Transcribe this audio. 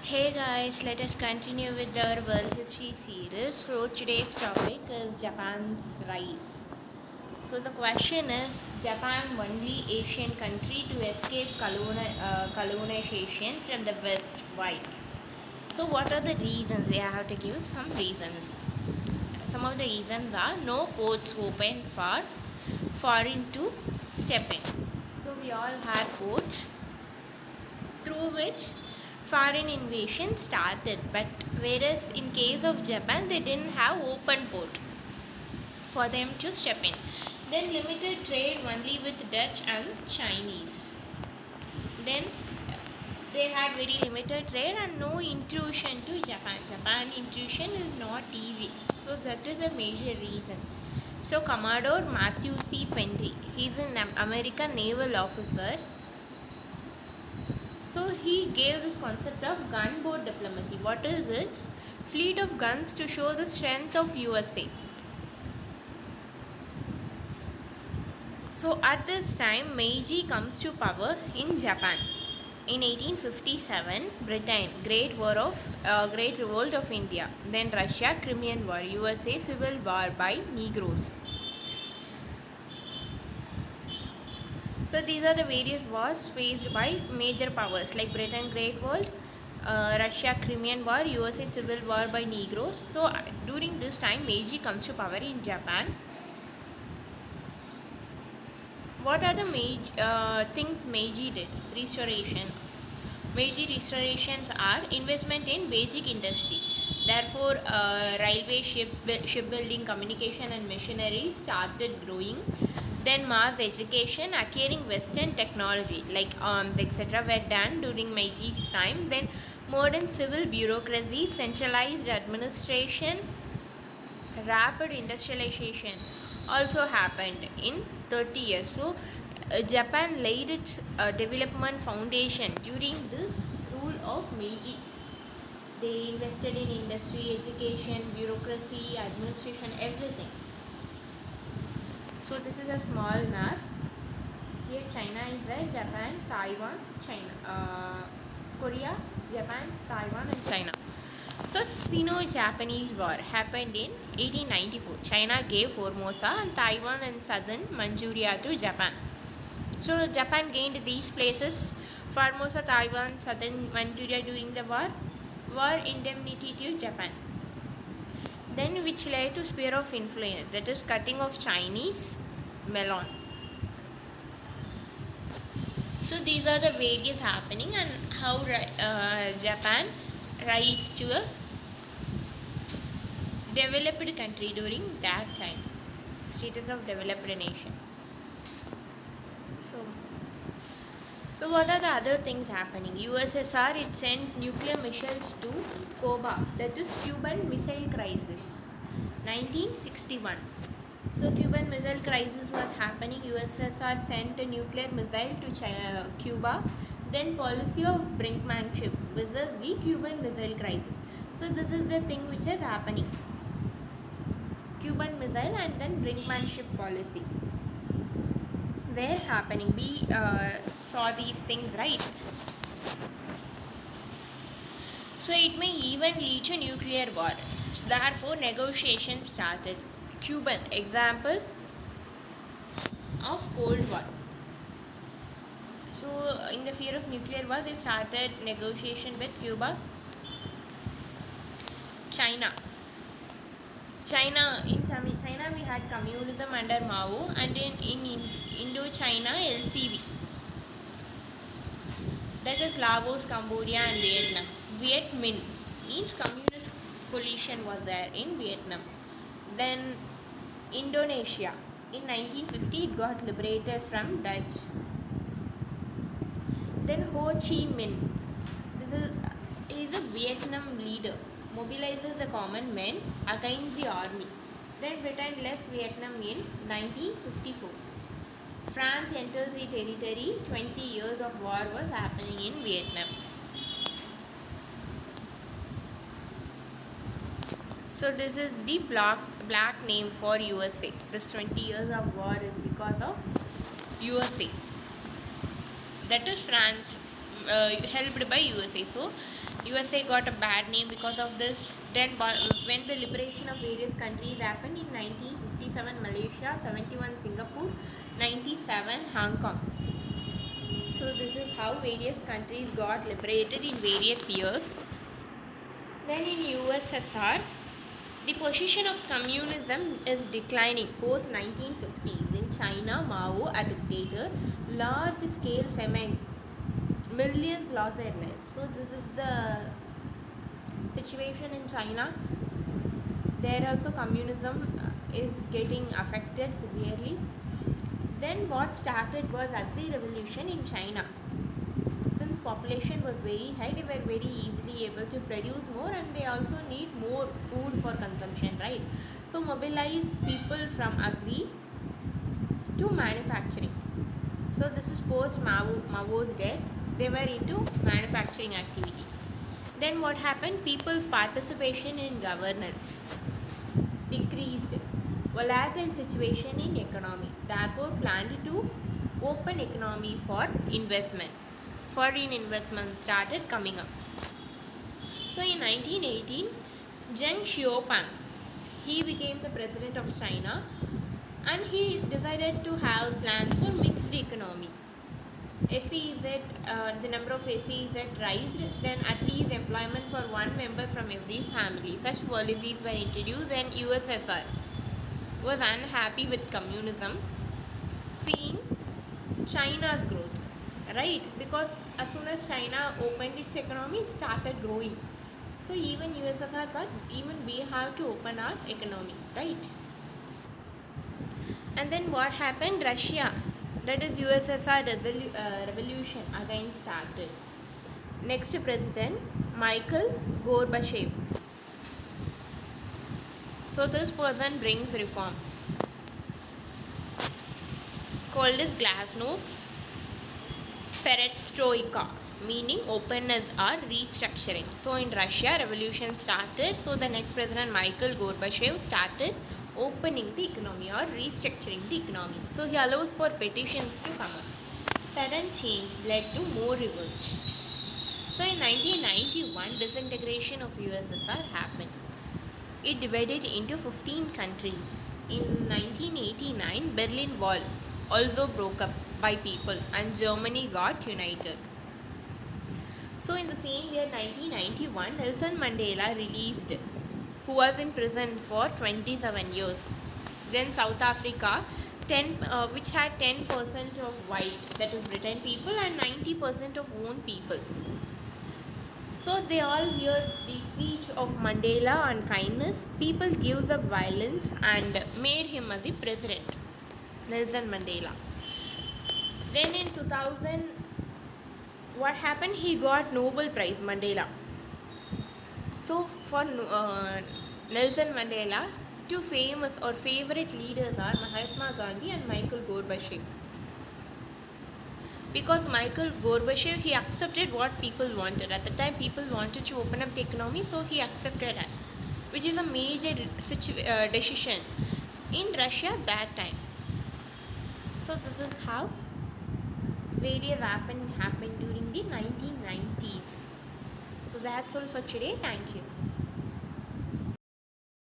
Hey guys, let us continue with our world history series. So today's topic is Japan's rise. So the question is Japan only Asian country to escape colonization from the West. Why? So what are the reasons? We have to give some reasons. Some of the reasons are no ports open for foreign to step in. So we all had ports through which foreign invasion started, but whereas in case of Japan they didn't have open port for them to step in. Then limited trade only with Dutch and Chinese. Then they had very limited trade and no intrusion to Japan intrusion is not easy, so that is a major reason. So Commodore Matthew C. Penry, he's an American naval officer. So he gave this concept of gunboat diplomacy. What is it? Fleet of guns to show the strength of USA. So at this time, Meiji comes to power in Japan. In 1857, Britain, Great Revolt of India. Then Russia, Crimean War. USA, Civil War by Negroes. So these are the various wars faced by major powers like Britain, Great World, Russia, Crimean War, USA Civil War by Negroes. So during this time, Meiji comes to power in Japan. What are the things Meiji did? Restoration. Meiji restorations are investment in basic industry. Therefore, railway, shipbuilding, communication and machinery started growing. Then mass education, acquiring Western technology like arms, etc. were done during Meiji's time. Then modern civil bureaucracy, centralized administration, rapid industrialization also happened in 30 years. So Japan laid its development foundation during this rule of Meiji. They invested in industry, education, bureaucracy, administration, everything. So this is a small map. Here China is there, Japan, Taiwan, China, Korea, Japan, Taiwan and China. The Sino-Japanese War happened in 1894. China gave Formosa and Taiwan and southern Manchuria to Japan. So Japan gained these places, Formosa, Taiwan, southern Manchuria during the war indemnity to Japan. Then which led to sphere of influence, that is cutting of Chinese melon. So these are the various happening and how Japan rise to a developed country during that time, status of developed nation. So what are the other things happening? USSR, it sent nuclear missiles to Cuba, that is Cuban Missile Crisis, 1961. So Cuban Missile Crisis was happening. USSR sent a nuclear missile to Cuba. Then policy of brinkmanship versus the Cuban Missile Crisis. So this is the thing which is happening. Cuban missile and then brinkmanship policy were happening. We saw these things, right? So it may even lead to nuclear war. Therefore, negotiations started. Cuban example of Cold War. So in the fear of nuclear war, they started negotiation with Cuba. China, in China we had communism under Mao, and in Indochina LCV, that is Laos, Cambodia and Vietnam. Viet Minh means communist coalition was there in Vietnam. Then Indonesia, in 1950 it got liberated from Dutch. Then Ho Chi Minh, this is a Vietnam leader, mobilizes the common men against the army. Then Britain left Vietnam in 1954. France entered the territory. 20 years of war was happening in Vietnam. So this is the black name for USA. This 20 years of war is because of USA. That is France helped by USA. So USA got a bad name because of this. Then when the liberation of various countries happened in 1957, Malaysia, 71 Singapore, 97 Hong Kong. So this is how various countries got liberated in various years. Then in USSR, the position of communism is declining post 1950s. In China, Mao, a dictator, large scale famine, millions lost their lives. So this is the situation in China. There also communism is getting affected severely. Then what started was agri-revolution in China. Since population was very high, they were very easily able to produce more, and they also need more food for consumption, right? So mobilize people from agri to manufacturing. So this is post Mao's death. They were into manufacturing activity. Then what happened? People's participation in governance decreased. Volatile situation in economy. Therefore, planned to open economy for investment. Foreign investment started coming up. So in 1918, Zheng Xiaoping, he became the president of China, and he decided to have plans for mixed economy. SEZ, the number of SEZ rised, then at least employment for one member from every family. Such policies were introduced, and USSR was unhappy with communism, seeing China's growth, right? Because as soon as China opened its economy, it started growing. So even USSR thought, even we have to open our economy, right? And then what happened? Russia, that is USSR revolution again started. Next president, Michael Gorbachev. So this person brings reform, called as glasnost perestroika, meaning openness or restructuring. So in Russia, revolution started. So the next president, Michael Gorbachev, started opening the economy or restructuring the economy. So he allows for petitions to come up. Sudden change led to more revolt. So in 1991, disintegration of USSR happened. It divided into 15 countries. In 1989, Berlin Wall also broke up by people, and Germany got united. So in the same year 1991, Nelson Mandela released, who was in prison for 27 years. Then South Africa, which had 10% of white, that is Britain people, and 90% of own people. So they all heard the speech of Mandela on kindness. People gave up violence and made him as the president, Nelson Mandela. Then in 2000, what happened? He got Nobel Prize, Mandela. So for Nelson Mandela, two famous or favorite leaders are Mahatma Gandhi and Michael Gorbachev. Because Michael Gorbachev, he accepted what people wanted. At the time, people wanted to open up the economy, so he accepted it, which is a major decision in Russia that time. So this is how various happened during the 1990s. So that's all for today. Thank you.